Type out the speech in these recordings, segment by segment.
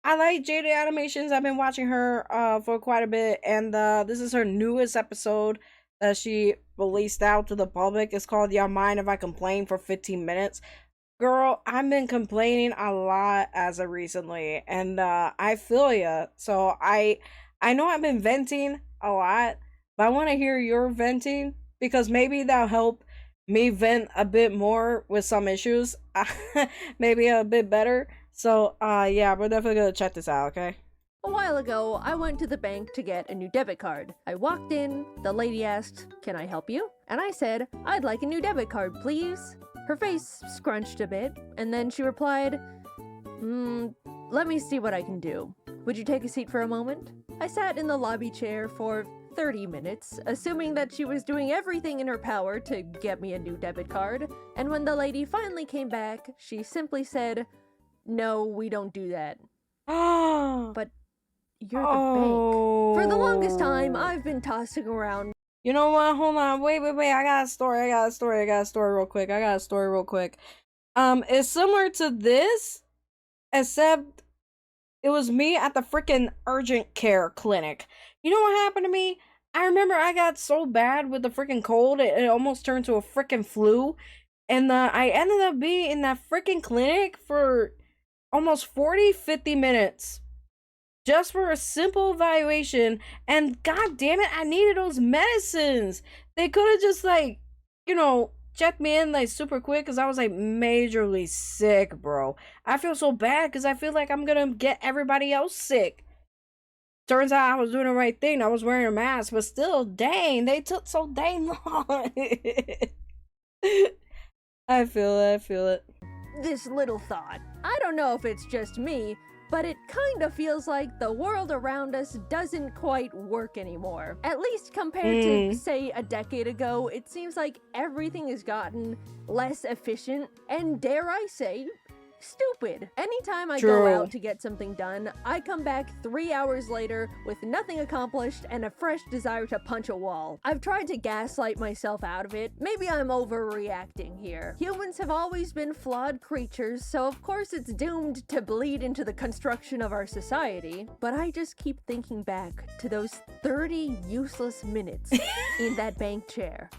I like Jaiden Animations. I've been watching her for quite a bit, and this is her newest episode that she released out to the public. It's called "Y'all Mind If I Complain for 15 Minutes." Girl, I've been complaining a lot as of recently, and I feel ya. So I know I've been venting a lot, but I want to hear your venting because maybe that'll help me vent a bit more with some issues, maybe a bit better. So yeah, we're definitely gonna check this out, okay? A while ago, I went to the bank to get a new debit card. I walked in, the lady asked, "Can I help you?" And I said, "I'd like a new debit card, please." Her face scrunched a bit, and then she replied, let me see what I can do. Would you take a seat for a moment? I sat in the lobby chair for 30 minutes, assuming that she was doing everything in her power to get me a new debit card, and when the lady finally came back, she simply said, "No, we don't do that." But you're the bank. For the longest time, I've been tossing around. You know what? Hold on. Wait. I got a story. I got a story real quick. It's similar to this, except it was me at the freaking urgent care clinic. You know what happened to me? I remember I got so bad with the freaking cold, it almost turned to a freaking flu. And I ended up being in that freaking clinic for almost 40-50 minutes. Just for a simple evaluation, and god damn it, I needed those medicines. They could have just like, checked me in like super quick because I was like majorly sick, bro. I feel so bad because I feel like I'm gonna get everybody else sick. Turns out I was doing the right thing. I was wearing a mask, but still, dang, they took so dang long. I feel it. This little thought. I don't know if it's just me, but it kind of feels like the world around us doesn't quite work anymore. At least compared to, say, a decade ago, it seems like everything has gotten less efficient and, dare I say, stupid. Anytime I go out to get something done, I come back 3 hours later with nothing accomplished and a fresh desire to punch a wall. I've tried to gaslight myself out of it. Maybe I'm overreacting here. Humans have always been flawed creatures, so of course it's doomed to bleed into the construction of our society. But I just keep thinking back to those 30 useless minutes in that bank chair.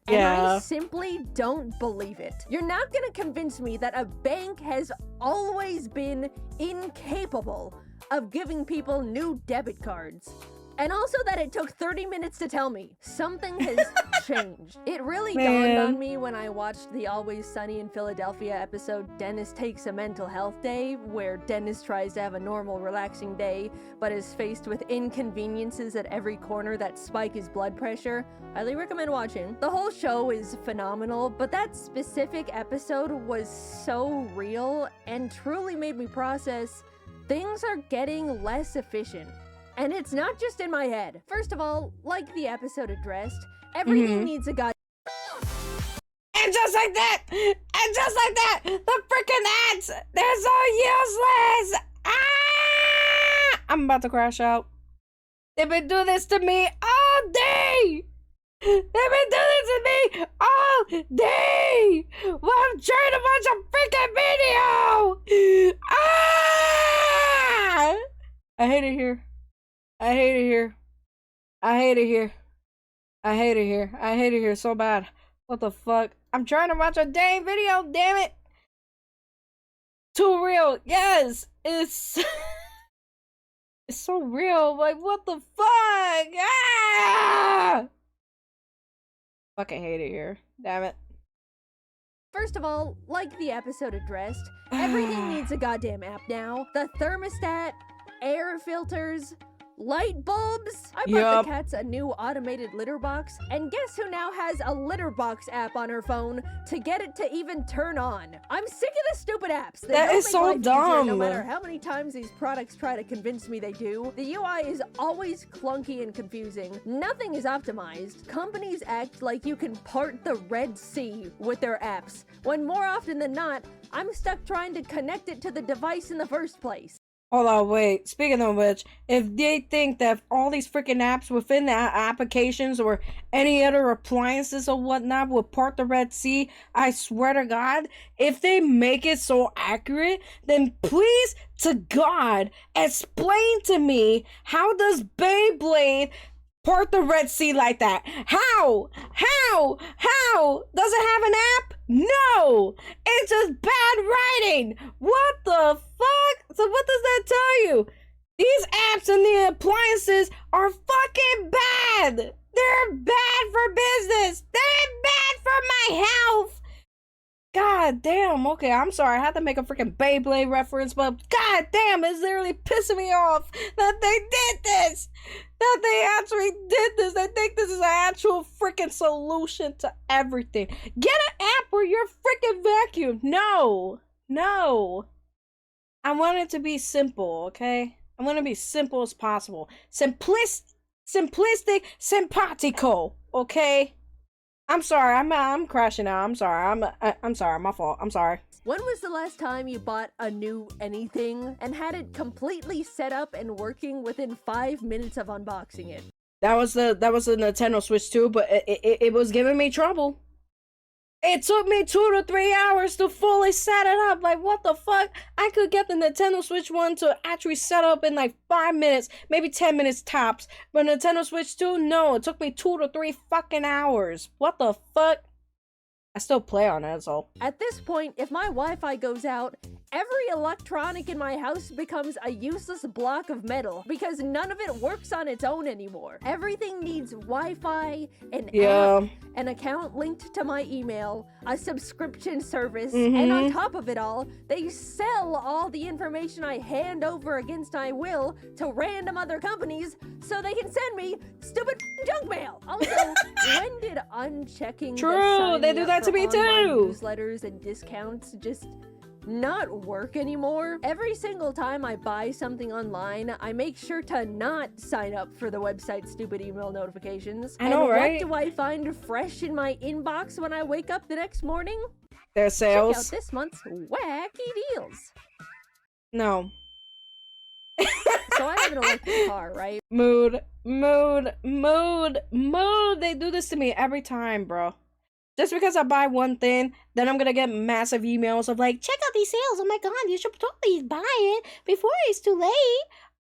And I simply don't believe it. You're not gonna convince me that a bank has always been incapable of giving people new debit cards. And also that it took 30 minutes to tell me. Something has changed. It really dawned on me when I watched the Always Sunny in Philadelphia episode Dennis Takes a Mental Health Day, where Dennis tries to have a normal, relaxing day, but is faced with inconveniences at every corner that spike his blood pressure. Highly recommend watching. The whole show is phenomenal, but that specific episode was so real and truly made me process things are getting less efficient. And it's not just in my head. First of all, like the episode addressed, everything needs a guy. And just like that, the freaking ads, they're so useless. I'm about to crash out. They've been doing this to me all day. While I'm trying to watch a freaking video. I hate it here. I hate it here so bad. What the fuck? I'm trying to watch a dang video, damn it! Too real, yes! It's so real, like what the fuck? Fucking hate it here. Damn it. First of all, like the episode addressed, everything needs a goddamn app now. The thermostat, air filters, light bulbs! I bought the cats a new automated litter box, and guess who now has a litter box app on her phone to get it to even turn on? I'm sick of the stupid apps. That is so dumb. No matter how many times these products try to convince me they do, the UI is always clunky and confusing. Nothing is optimized. Companies act like you can part the Red Sea with their apps, when more often than not, I'm stuck trying to connect it to the device in the first place. Hold on, wait. Speaking of which, if they think that all these freaking apps within the applications or any other appliances or whatnot will part the Red Sea, I swear to God, if they make it so accurate, then please to God explain to me how does Beyblade part the Red Sea like that? How? How? Does it have an app? No! It's just bad writing! What the fuck? So what does that tell you? These apps and the appliances are fucking bad! They're bad for business! They're bad for my health! God damn, okay, I'm sorry, I had to make a freaking Beyblade reference, but god damn, it's literally pissing me off that they did this! That they actually did this! I think this is an actual freaking solution to everything. Get an app where you're freaking vacuum! No! No! I want it to be simple, okay? I want it to be simple as possible. Simplistic, simpatico, okay? I'm sorry. I'm crashing out. I'm sorry. I'm sorry. My fault. I'm sorry. When was the last time you bought a new anything and had it completely set up and working within 5 minutes of unboxing it? That was the Nintendo Switch 2, but it was giving me trouble. It took me 2 to 3 hours to fully set it up. Like, what the fuck? I could get the Nintendo Switch 1 to actually set up in like 5 minutes, maybe 10 minutes tops. But Nintendo Switch 2, no, it took me 2 to 3 fucking hours. What the fuck? I still play on it, so. At this point, if my Wi-Fi goes out, every electronic in my house becomes a useless block of metal because none of it works on its own anymore. Everything needs Wi-Fi, an app, an account linked to my email, a subscription service, and on top of it all, they sell all the information I hand over against my will to random other companies so they can send me stupid junk mail. Also, when did unchecking True, they do that to me too. Newsletters and discounts just not work anymore? Every single time I buy something online, I make sure to not sign up for the website's stupid email notifications. I know, right? What do I find fresh in my inbox when I wake up the next morning? Their sales. Check out this month's wacky deals. No. So I have an electric car, right? Mood. They do this to me every time, bro. Just because I buy one thing, then I'm gonna get massive emails of like, check out these sales. Oh my god, you should totally buy it before it's too late.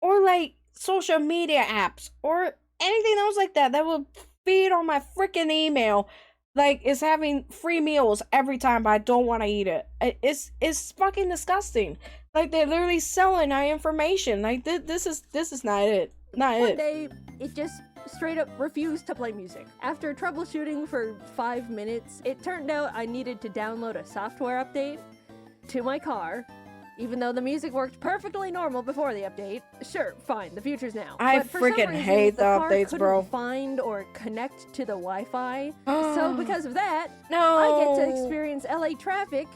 Or like social media apps or anything else like that that will feed on my freaking email. Like it's having free meals every time, but I don't want to eat it. It's fucking disgusting. Like they're literally selling our information. Like this is not it. One day, it just straight up refused to play music. After troubleshooting for 5 minutes, it turned out I needed to download a software update to my car, even though the music worked perfectly normal before the update. Sure, fine, the future's now. I freaking hate the updates, bro. Find or connect to the Wi-Fi, so because of that, no, I get to experience LA traffic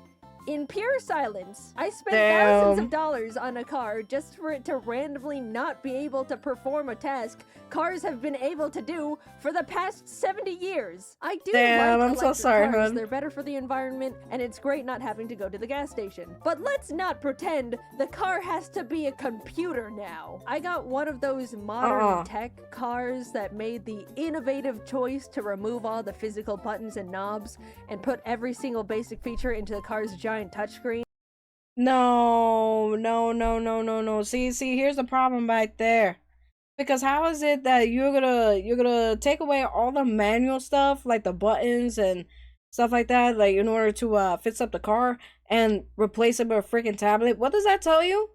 in pure silence. I spent thousands of dollars on a car just for it to randomly not be able to perform a task cars have been able to do for the past 70 years. I do like I'm so sorry, cars. hon. They're better for the environment, and it's great not having to go to the gas station. But let's not pretend the car has to be a computer now. I got one of those modern tech cars that made the innovative choice to remove all the physical buttons and knobs and put every single basic feature into the car's giant touchscreen. No. See, here's the problem right there. Because how is it that you're gonna take away all the manual stuff, like the buttons and stuff like that, like in order to fix up the car and replace it with a freaking tablet? What does that tell you?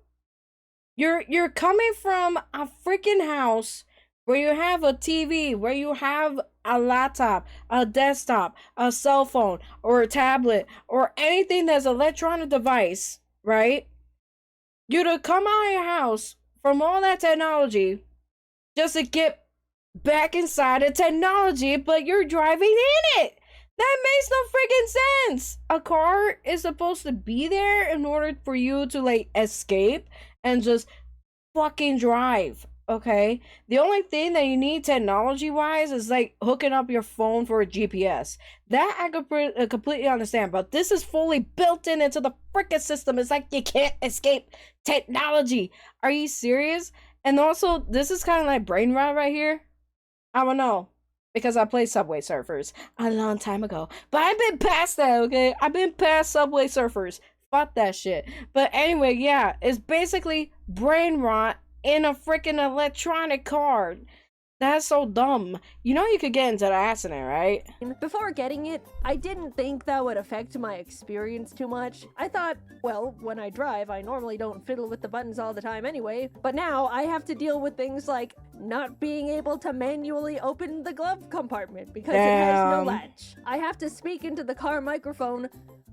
You're coming from a freaking house where you have a TV, where you have a laptop, a desktop, a cell phone, or a tablet, or anything that's an electronic device, right? You're to come out of your house from all that technology just to get back inside the technology, but you're driving in it. That makes no freaking sense. A car is supposed to be there in order for you to like escape and just fucking drive. okay? The only thing that you need technology-wise is like hooking up your phone for a GPS. That I could completely understand, but this is fully built into the freaking system. It's like you can't escape technology. Are you serious? And also, this is kind of like brain rot right here. I don't know. Because I played Subway Surfers a long time ago. But I've been past that, okay? I've been past Subway Surfers. Fuck that shit. But anyway, yeah, it's basically brain rot in a freaking electronic car. That's so dumb. You know you could get into the accident, right? Before getting it, I didn't think that would affect my experience too much. I thought, well, when I drive, I normally don't fiddle with the buttons all the time anyway, but now I have to deal with things like not being able to manually open the glove compartment because it has no latch. I have to speak into the car microphone,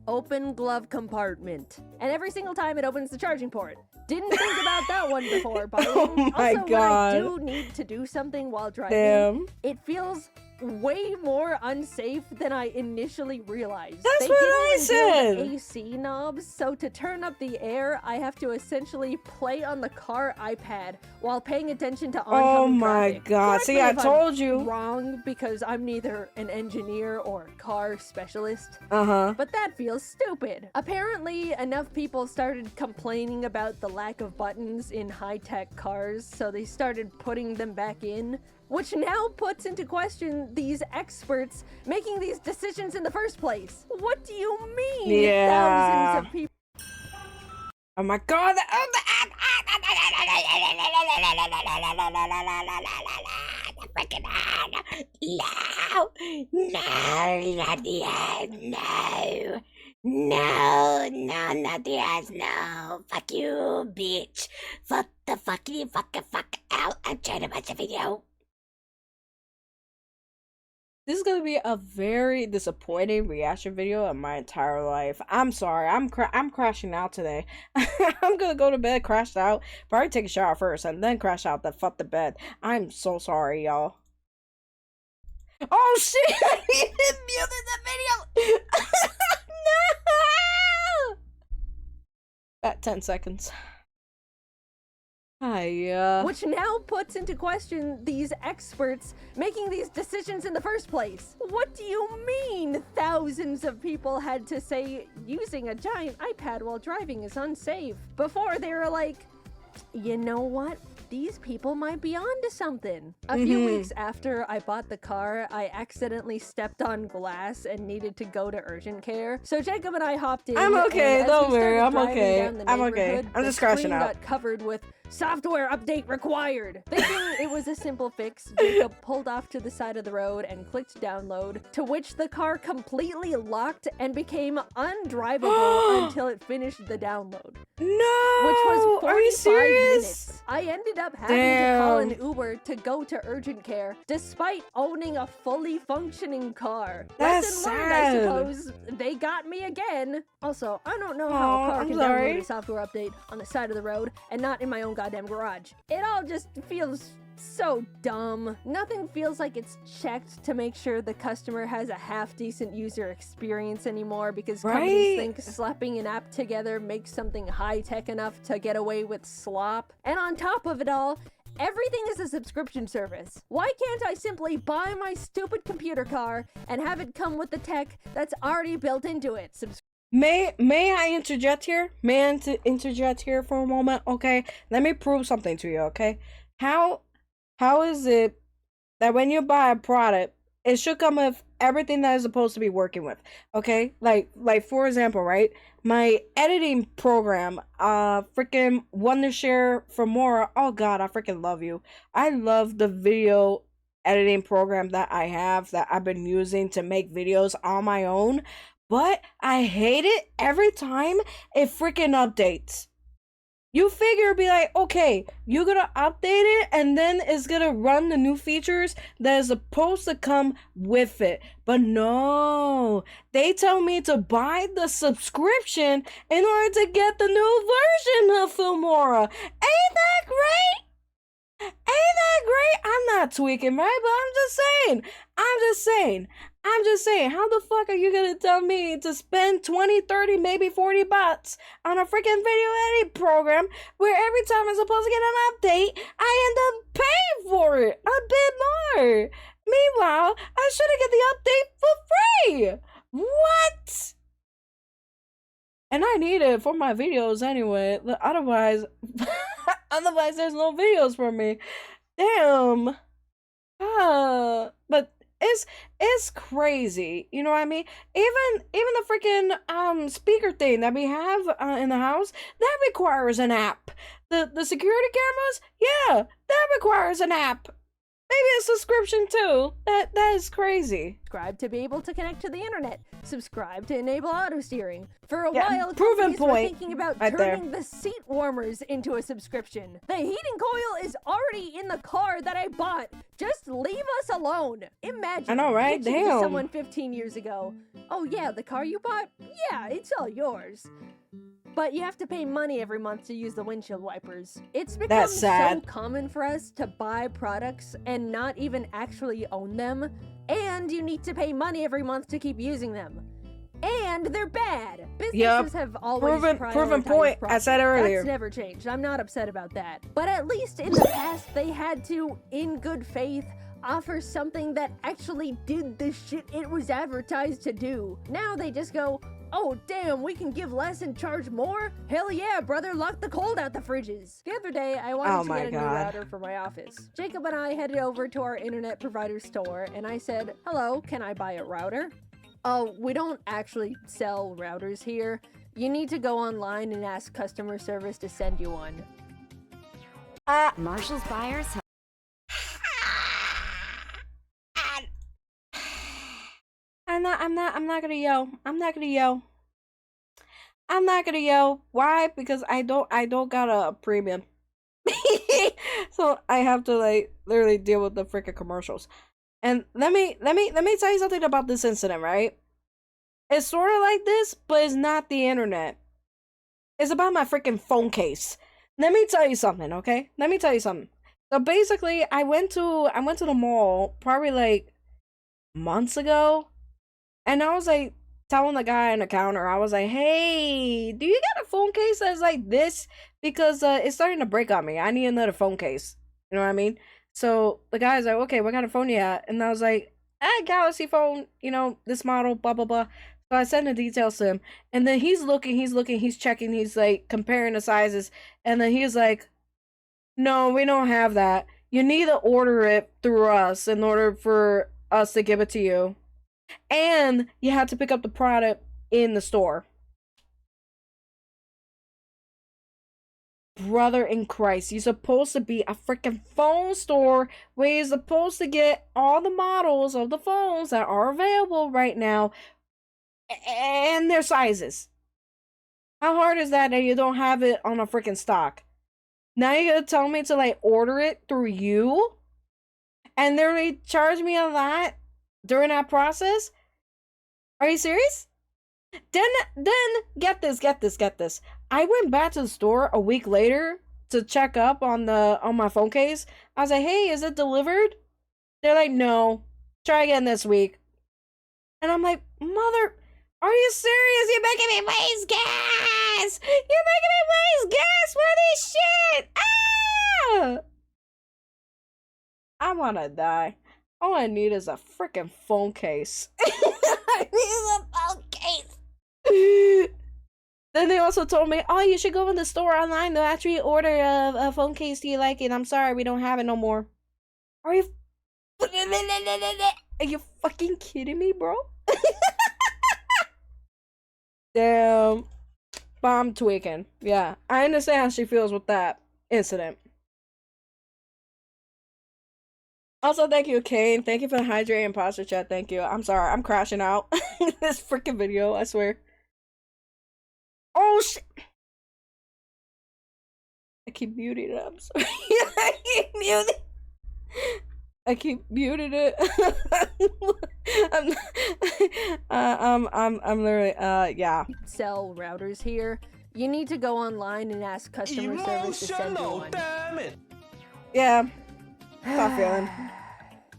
open glove compartment, and every single time it opens the charging port. Didn't think about that one before, but oh my also God. when I do need to do something while driving, it feels way more unsafe than I initially realized. That's what I said. AC knobs, so to turn up the air, I have to essentially play on the car iPad while paying attention to oncoming Oh my traffic. God. Correct See, me I if I'm told you. wrong because I'm neither an engineer or car specialist. Uh-huh. But that feels stupid. Apparently, enough people started complaining about the lack of buttons in high-tech cars, so they started putting them back in, which now puts into question these experts making these decisions in the first place. What do you mean? Yeah. Thousands of people. Oh my God. Freaking Hana. No. No, not the end. No. No, no, not the ass, no. Fuck you, bitch. Fuck the fuck out. I'm trying to watch a video. This is gonna be a very disappointing reaction video of my entire life. I'm sorry. I'm crashing out today. I'm gonna go to bed, crash out, probably take a shower first, and then crash out. Then fuck the bed. I'm so sorry, y'all. Oh shit! He muted the video. No. At 10 seconds. Which now puts into question these experts making these decisions in the first place. What do you mean thousands of people had to say using a giant iPad while driving is unsafe? Before they were like, you know what? These people might be onto something. A few weeks after I bought the car, I accidentally stepped on glass and needed to go to urgent care. So Jacob and I hopped in. I'm okay, don't worry, I'm okay. I'm okay. I'm just crashing out. Got covered with software update required. Thinking it was a simple fix, Jacob pulled off to the side of the road and clicked download, to which the car completely locked and became undrivable until it finished the download. No! Which was 45 Are you serious? minutes. I ended up having to call an Uber to go to urgent care, despite owning a fully functioning car. That's Lesson learned, sad. I suppose. They got me again. Also, I don't know how a car I'm can sorry. download a software update on the side of the road and not in my own goddamn garage. It all just feels so dumb. Nothing feels like it's checked to make sure the customer has a half-decent user experience anymore, because companies think slapping an app together makes something high-tech enough to get away with slop. And on top of it all, everything is a subscription service. Why can't I simply buy my stupid computer car and have it come with the tech that's already built into it? May I interject here? May I interject here for a moment? Okay, let me prove something to you. Okay, how is it that when you buy a product, it should come with everything that it's supposed to be working with? Okay, like for example, right? My editing program, freaking Wondershare from Mora. Oh God, I freaking love you. I love the video editing program that I have, that I've been using to make videos on my own. But I hate it every time it freaking updates. You figure be like, okay, you're gonna update it and then it's gonna run the new features that is supposed to come with it. But no, they tell me to buy the subscription in order to get the new version of Filmora. Ain't that great? Ain't that great? I'm not tweaking, right? But I'm just saying. I'm just saying, how the fuck are you gonna tell me to spend 20, 30, maybe 40 bucks on a freaking video editing program where every time I'm supposed to get an update, I end up paying for it a bit more? Meanwhile, I should have get the update for free. What? And I need it for my videos anyway. Otherwise, otherwise there's no videos for me. Damn. But it's crazy. You know what I mean? Even the freaking speaker thing that we have in the house, that requires an app. The security cameras, yeah, that requires an app. Maybe a subscription too. That is crazy. Subscribe to be able to connect to the internet. Subscribe to enable auto steering. For a Yeah, while, proven companies were point thinking about right there. turning the seat warmers into a subscription. The heating coil is already in the car that I bought. Just leave us alone. Imagine. I know, right? Pitching to Damn. someone 15 years ago. Oh yeah, the car you bought? Yeah, it's all yours. But you have to pay money every month to use the windshield wipers. It's become That's sad. so common for us to buy products and not even actually own them. And you need to pay money every month to keep using them. And they're bad. Businesses have always proven point. I said earlier. That's never changed. I'm not upset about that. But at least in the past, they had to, in good faith, offer something that actually did the shit it was advertised to do. Now they just go, oh damn, we can give less and charge more? Hell yeah, brother, lock the cold out the fridges. The other day, I wanted to get a new router for my office. Jacob and I headed over to our internet provider store, and I said, hello, can I buy a router? Oh, we don't actually sell routers here. You need to go online and ask customer service to send you one. Marshall's buyers. I'm not gonna yell. I'm not gonna yell. I'm not gonna yell. Why? Because I don't got a premium. So I have to like literally deal with the freaking commercials. And let me tell you something about this incident, right? It's sort of like this, but it's not the internet. It's about my freaking phone case. Let me tell you something, okay? Let me tell you something. So basically, I went to the mall probably like months ago, and I was like telling the guy on the counter, I was like, "Hey, do you got a phone case that's like this? Because it's starting to break on me. I need another phone case." You know what I mean? So the guy's like, "Okay, what kind of phone you got?" And I was like, Galaxy phone, you know, this model, blah blah blah. So I sent the details to him, and then he's looking, he's checking, he's like comparing the sizes, and then he's like, "No, we don't have that. You need to order it through us in order for us to give it to you. And you have to pick up the product in the store." Brother in Christ, you're supposed to be a freaking phone store where you're supposed to get all the models of the phones that are available right now and their sizes. How hard is that you don't have it on a freaking stock? Now you're gonna tell me to like order it through you? And they're gonna charge me a lot during that process? Are you serious? Then get this. I went back to the store a week later to check up on my phone case. I was like, "Hey, is it delivered?" They're like, "No. Try again this week." And I'm like, "Mother, are you serious? You're making me waste gas! You're making me waste gas for this shit! Ah! I wanna die. All I need is a freaking phone case. I need a phone case. Then they also told me, "Oh, you should go in the store online to actually order a phone case. Do you like it? I'm sorry, we don't have it no more." Are you fucking kidding me, bro? Damn. Bomb tweaking. Yeah, I understand how she feels with that incident. Also, thank you, Kane. Thank you for the hydrating imposter chat. Thank you. I'm sorry. I'm crashing out. This freaking video, I swear. Oh, shit. I keep muting it. I'm sorry. I keep muting it. I'm literally, yeah. Sell routers here. You need to go online and ask customer service to send you one. Damn it! Yeah. Tough feeling.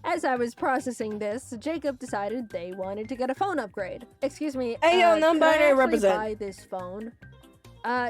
As I was processing this, Jacob decided they wanted to get a phone upgrade. Excuse me, Hey, yo, could I non-binary actually represent. buy this phone?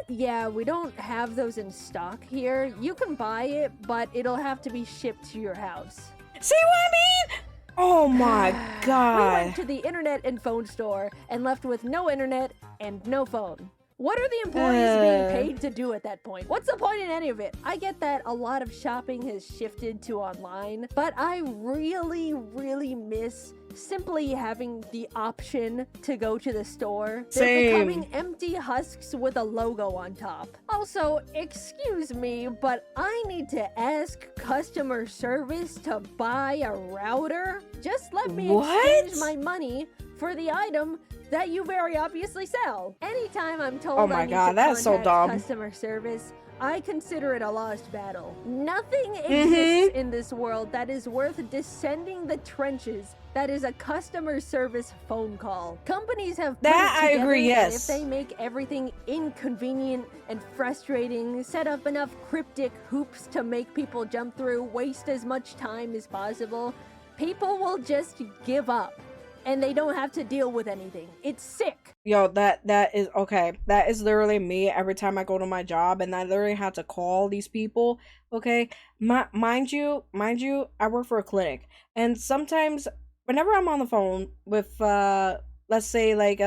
Yeah, we don't have those in stock here. You can buy it, but it'll have to be shipped to your house. See what I mean? Oh my We god. went to the internet and phone store and left with no internet and no phone. What are the employees being paid to do at that point? What's the point in any of it? I get that a lot of shopping has shifted to online, but I really, really miss simply having the option to go to the store. They're Same. becoming empty husks with a logo on top. Also, excuse me, but I need to ask customer service to buy a router? Just let me exchange What? my money for the item that you very obviously sell. Anytime I'm told Oh my I need God, to that's so contact dumb. customer service, I consider it a lost battle. Nothing exists in this world that is worth descending the trenches. That is a customer service phone call. Companies have put That it I together agree, that yes. if they make everything inconvenient and frustrating, set up enough cryptic hoops to make people jump through, waste as much time as possible, people will just give up. And they don't have to deal with anything. It's sick. Yo, that is okay. That is literally me every time I go to my job, and I literally have to call these people. Okay, mind you, I work for a clinic, and sometimes whenever I'm on the phone with let's say like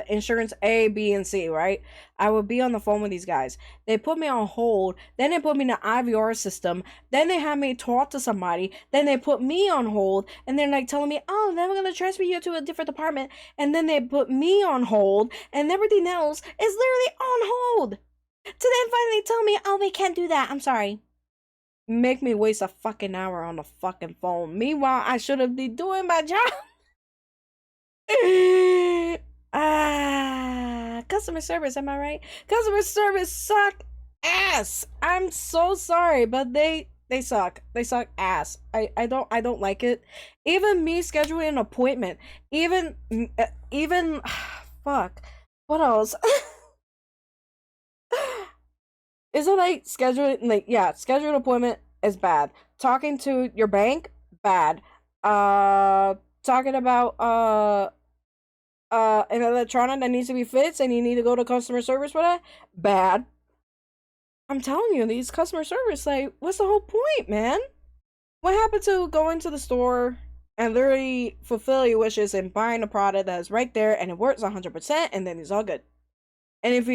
insurance A, B, and C, right? I would be on the phone with these guys. They put me on hold, then they put me in the IVR system, then they have me talk to somebody, then they put me on hold, and they're like telling me, oh, then we're gonna transfer you to a different department, and then they put me on hold, and everything else is literally on hold. To then finally tell me, oh, we can't do that. I'm sorry. Make me waste a fucking hour on the fucking phone. Meanwhile, I should have been doing my job. Customer service, am I right? Customer service suck ass. I'm so sorry, but they suck. They suck ass. I don't like it. Even me scheduling an appointment, even fuck. What else? Is it like scheduling, like, yeah, schedule an appointment is bad. Talking to your bank, bad. Talking about an electronic that needs to be fixed and you need to go to customer service for that, bad. I'm telling you, these customer service, like, what's the whole point, man? What happened to going to the store and literally fulfill your wishes and buying a product that's right there and it works 100% and then it's all good? And if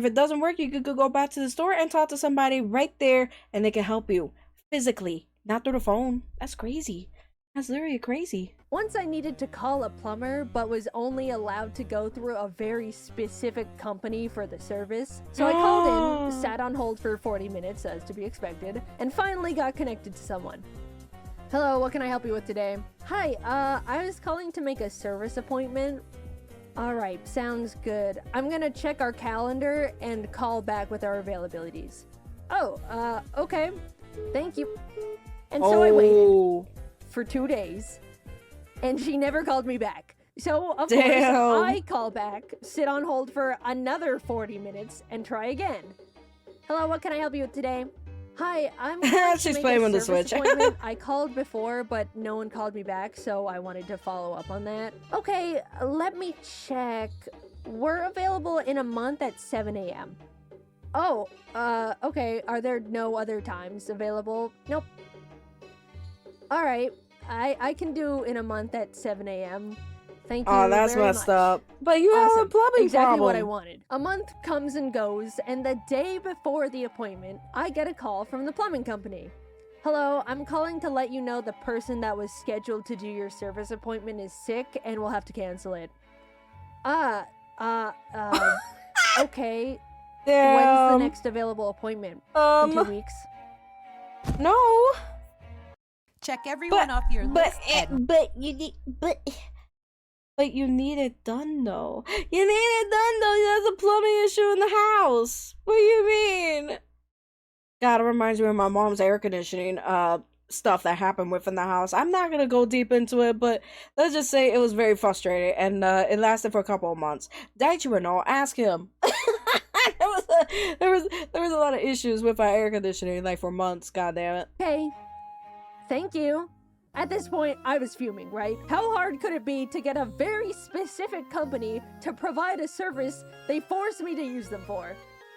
it doesn't work, you could go back to the store and talk to somebody right there and they can help you physically, not through the phone. That's crazy. That's literally crazy. Once I needed to call a plumber, but was only allowed to go through a very specific company for the service. So I called in, sat on hold for 40 minutes, as to be expected, and finally got connected to someone. Hello, what can I help you with today? Hi, I was calling to make a service appointment. Alright, sounds good. I'm gonna check our calendar and call back with our availabilities. Oh, okay. Thank you. And so I waited for 2 days, and she never called me back. So, of course, I call back, sit on hold for another 40 minutes, and try again. Hello, what can I help you with today? Hi, I'm calling to She's make playing a with the service Switch. appointment. I called before, but no one called me back, so I wanted to follow up on that. Okay, let me check. We're available in a month at 7 a.m. Oh, okay. Are there no other times available? Nope. Alright, I can do in a month at 7 a.m. Thank you. Oh, that's very messed much. up. But you have a plumbing Exactly problem. what I wanted. A month comes and goes, and the day before the appointment, I get a call from the plumbing company. Hello, I'm calling to let you know the person that was scheduled to do your service appointment is sick and will have to cancel it. Okay. Damn. When's the next available appointment? In 2 weeks? No. Check everyone off your list. But you need it done though. You need it done though. There's a plumbing issue in the house. What do you mean? God, it reminds me of my mom's air conditioning stuff that happened within the house. I'm not gonna go deep into it, but let's just say it was very frustrating and it lasted for a couple of months. Daichi know, ask him. There was a lot of issues with our air conditioning like for months. God damn it. Okay. Thank you. At this point, I was fuming, right? How hard could it be to get a very specific company to provide a service they forced me to use them for?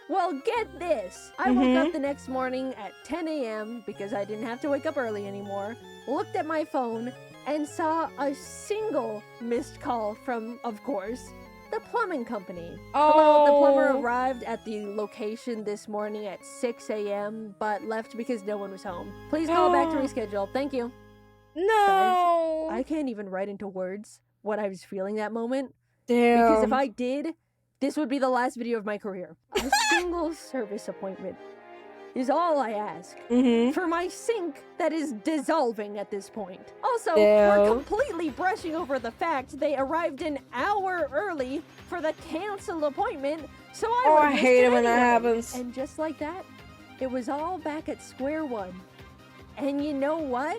Well, get this. I woke up the next morning at 10 a.m. because I didn't have to wake up early anymore, looked at my phone, and saw a single missed call from, of course, the plumbing company. Hello, the plumber arrived at the location this morning at 6 a.m. but left because no one was home. Please call back to reschedule. Thank you. No! Guys, I can't even write into words what I was feeling that moment. Damn. Because if I did, this would be the last video of my career. A single service appointment is all I ask for my sink that is dissolving at this point. Also, we're completely brushing over the fact they arrived an hour early for the canceled appointment, so I hate it when that happens. And just like that, it was all back at square one. And you know what?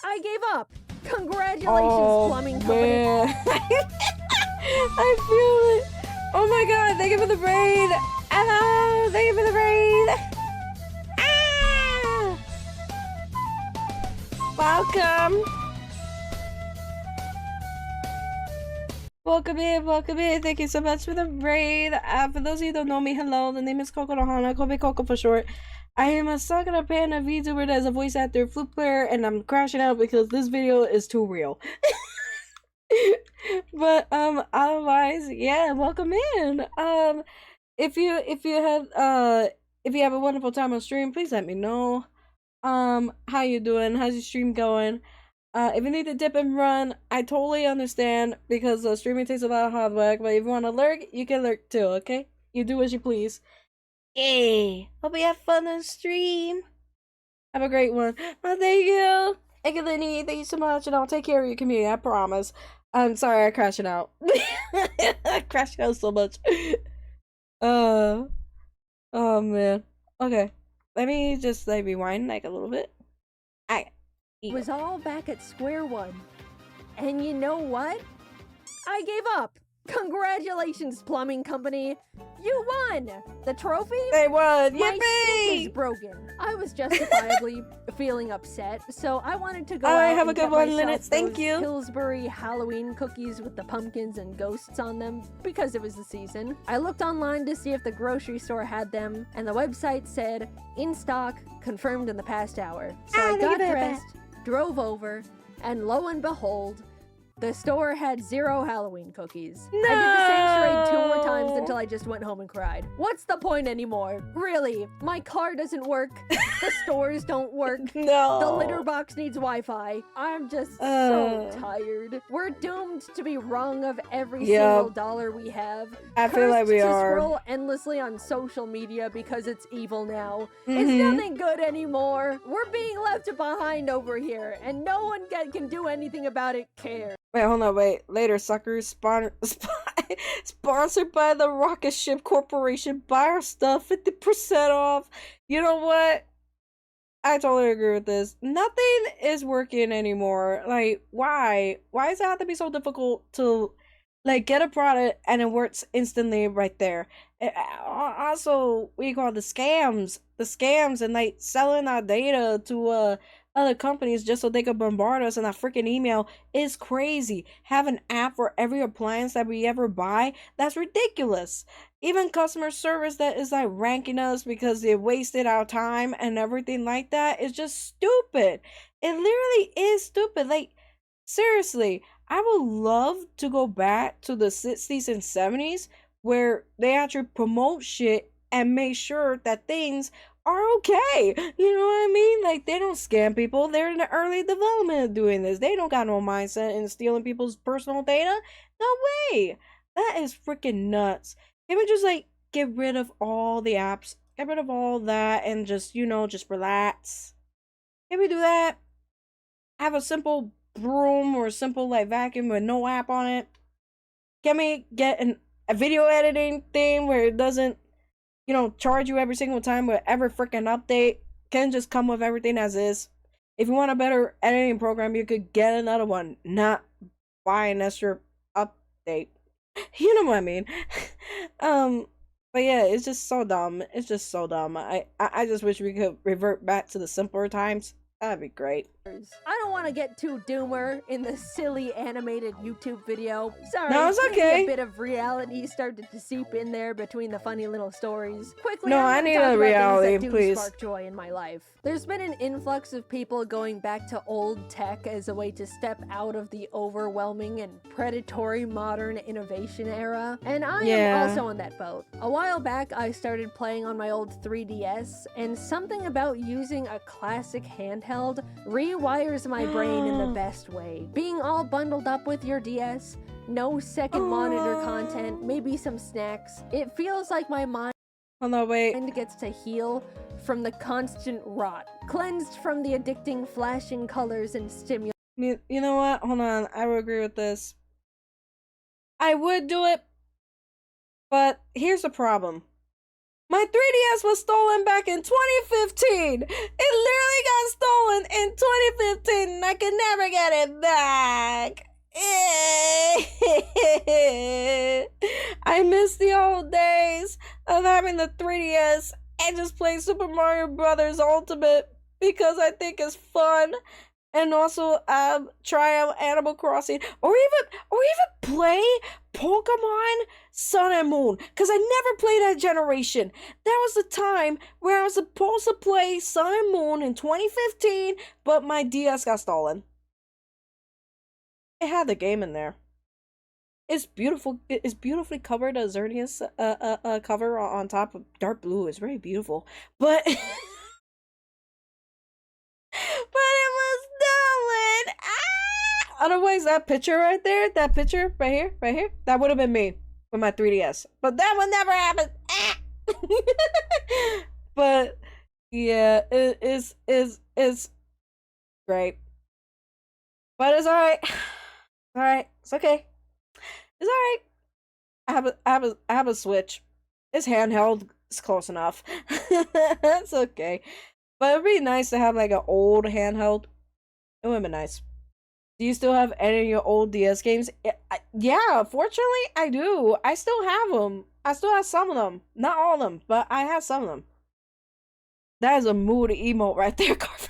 I gave up. Congratulations, plumbing company. Man. I feel it. Oh my god, thank you for the braid. Hello, thank you for the braid. Welcome. Welcome in. Thank you so much for the raid. For those of you who don't know me, hello. The name is Kokoro Hana, Kobe Koko for short. I am a Sakura Panda VTuber that is a voice actor, flute player, and I'm crashing out because this video is too real. But otherwise, yeah, welcome in. If you have a wonderful time on stream, please let me know. How you doing? How's your stream going? If you need to dip and run, I totally understand because streaming takes a lot of hard work, but if you want to lurk, you can lurk too, okay? You do as you please. Hey, hope you have fun on stream. Have a great one. Oh, thank you. Egalini, thank you so much, and I'll take care of your community, I promise. I'm sorry I crashed out. I crashed out so much. Oh man. Okay. Let me just rewind like a little bit. It was all back at square one. And you know what? I gave up. Congratulations, plumbing company. You won! The trophy? They won! My Yippee! sink is broken. I was justifiably feeling upset, so I wanted to go All right, out have a and good get one, myself Linux. Thank those you. Pillsbury Halloween cookies with the pumpkins and ghosts on them, because it was the season. I looked online to see if the grocery store had them, and the website said, in stock, confirmed in the past hour. So I got dressed, drove over, and lo and behold, the store had 0 Halloween cookies. No! I did the same charade 2 more times until I just went home and cried. What's the point anymore? Really, my car doesn't work, the stores don't work, No. the litter box needs Wi-Fi. I'm just so tired. We're doomed to be wrung of every single dollar we have. I feel like we to are. scroll endlessly on social media because it's evil now. It's nothing good anymore. We're being left behind over here, and no one can do anything about it cares. Wait, hold on, wait. Later, suckers. Sponsored by the Rocket Ship Corporation. Buy our stuff, 50% off. You know what? I totally agree with this. Nothing is working anymore. Like, why? Why does it have to be so difficult to, like, get a product and it works instantly right there? Also, what do you call it? The scams. The scams and, like, selling our data to, other companies just so they could bombard us in a freaking email is crazy. Have an app for every appliance that we ever buy, that's ridiculous. Even customer service that is like ranking us because they wasted our time and everything like that is just stupid. It literally is stupid. Like, seriously, I would love to go back to the 60s and 70s where they actually promote shit and make sure that things are okay. You know what I mean? Like, they don't scam people. They're in the early development of doing this. They don't got no mindset in stealing people's personal data. No way. That is freaking nuts. Can we just, like, get rid of all the apps? Get rid of all that and just, you know, just relax. Can we do that? Have a simple broom or a simple, like, vacuum with no app on it? Can we get a video editing thing where it doesn't, you know, charge you every single time with every freaking update? Can just come with everything as is. If you want a better editing program, you could get another one, not buy an extra update. You know what I mean? But yeah, it's just so dumb. It's just so dumb. I just wish we could revert back to the simpler times. That'd be great. I don't want to get too doomer in the silly animated YouTube video. Sorry, No, it's maybe okay. a bit of reality started to seep in there between the funny little stories. Quickly, No, I'm I gonna need talk a about reality, things that do please. spark joy in my life. There's been an influx of people going back to old tech as a way to step out of the overwhelming and predatory modern innovation era, and I am also on that boat. A while back, I started playing on my old 3DS, and something about using a classic handheld rewires my brain in the best way. Being all bundled up with your DS, no second monitor content, maybe some snacks, it feels like my mind Hold on, wait. gets to heal from the constant rot, cleansed from the addicting flashing colors and stimulus. You know what? Hold on. I would agree with this. I would do it, but here's the problem. My 3DS was stolen back in 2015. It literally got stolen in 2015 and I could never get it back. I miss the old days of having the 3DS and just playing Super Mario Brothers Ultimate because I think it's fun. And also try out Animal Crossing or even play Pokemon Sun and Moon, because I never played that generation. That was the time where I was supposed to play Sun and Moon in 2015, but my DS got stolen. It had the game in there. It's beautiful. It's beautifully covered. A Xerneas cover on top of dark blue. It's very beautiful, but but it was stolen. Ah! Otherwise, that picture right there, that picture right here, that would have been me with my 3DS. But that would never happen. Ah! But yeah, it is great. But it's alright. Alright. It's okay. It's alright. I have a Switch. It's handheld. It's close enough. It's okay. But it'd be nice to have like an old handheld. It would be nice. Do you still have any of your old DS games? Yeah, fortunately, I do. I still have them. I still have some of them. Not all of them, but I have some of them. That is a mood emote right there, Carver.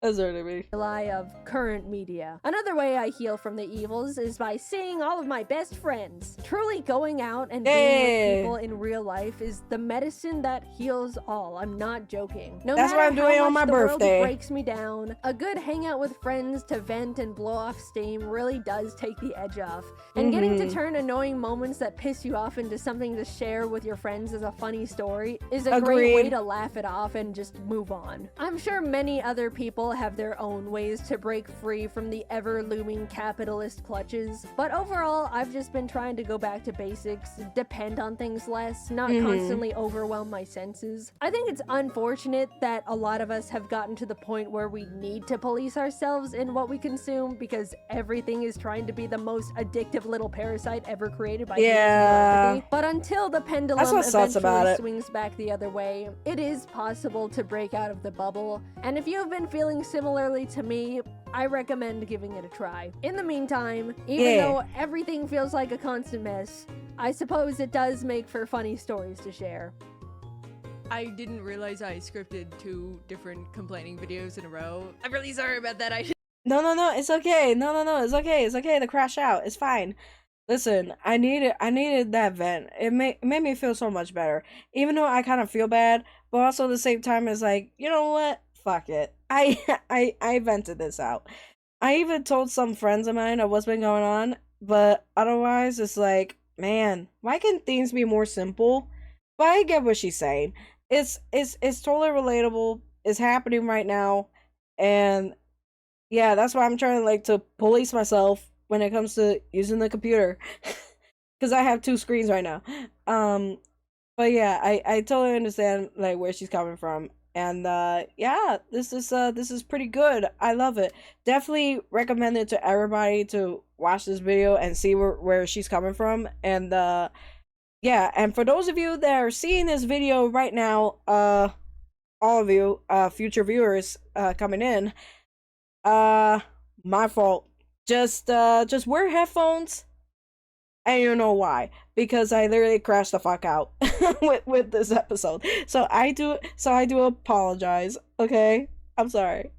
That's really me. Of current media. Another way I heal from the evils is by seeing all of my best friends. Truly going out and being with people in real life is the medicine that heals all. I'm not joking. No That's matter what I'm doing how on much my the world birthday. breaks me down, a good hangout with friends to vent and blow off steam really does take the edge off. And getting to turn annoying moments that piss you off into something to share with your friends as a funny story is a great way to laugh it off and just move on. I'm sure many other people have their own ways to break free from the ever-looming capitalist clutches, but overall, I've just been trying to go back to basics, depend on things less, not constantly overwhelm my senses. I think it's unfortunate that a lot of us have gotten to the point where we need to police ourselves in what we consume because everything is trying to be the most addictive little parasite ever created by humanity. But until the pendulum eventually swings back the other way, it is possible to break out of the bubble, and if you've been feeling similarly to me, I recommend giving it a try. In the meantime, even though everything feels like a constant mess, I suppose it does make for funny stories to share. I didn't realize I scripted 2 different complaining videos in a row. I'm really sorry about that. No, it's okay. No, it's okay. It's okay to crash out. It's fine. Listen, I needed that vent. It made me feel so much better. Even though I kind of feel bad, but also at the same time it's like, you know what? Fuck it. I vented this out. I even told some friends of mine of what's been going on, but otherwise it's like, man, why can't things be more simple? But I get what she's saying. It's totally relatable. It's happening right now, and yeah, that's why I'm trying like to police myself when it comes to using the computer, because I have 2 screens right now. But yeah, I totally understand like where she's coming from. And yeah, this is pretty good. I love it. Definitely recommend it to everybody to watch this video and see where she's coming from. And yeah, and for those of you that are seeing this video right now, all of you future viewers coming in, my fault. Just wear headphones. And you know why? Because I literally crashed the fuck out with this episode. So I do apologize, okay? I'm sorry.